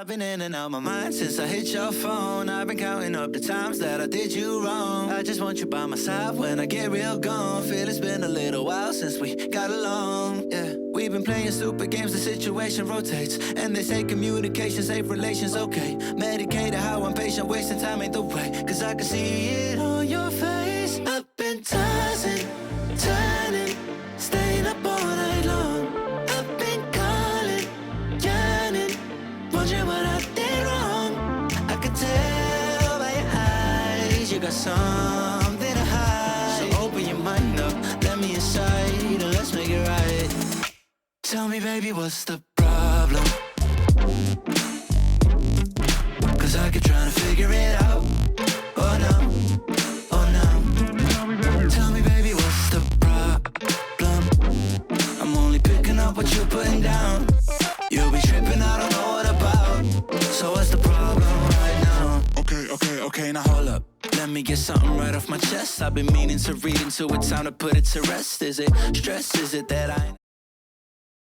I've been in and out my mind since I hit your phone. I've been counting up the times that I did you wrong. I just want you by my side when I get real gone. Feel it's been a little while since we got along, yeah. We've been playing stupid games, the situation rotates. And they say communication, safe relations, okay. Medicated how I'm patient, wasting time ain't the way. Cause I can see it on your face. I've been tossing, turning, staying up all night long. I've been calling, yearning, wondering what I did wrong. I could tell by your eyes you got something to hide. So open your mind up, let me inside, and let's make it right. Tell me, baby, what's the problem? Cause I keep trying to figure it out. Oh no, oh no. Tell me, baby, what's the problem? I'm only picking up what you're putting down. You'll be tripping, I don't know what about. So what's the problem right now? Okay, now hold up. Let me get something right off my chest. I've been meaning to read into it, time to put it to rest. Is it stress? Is it that I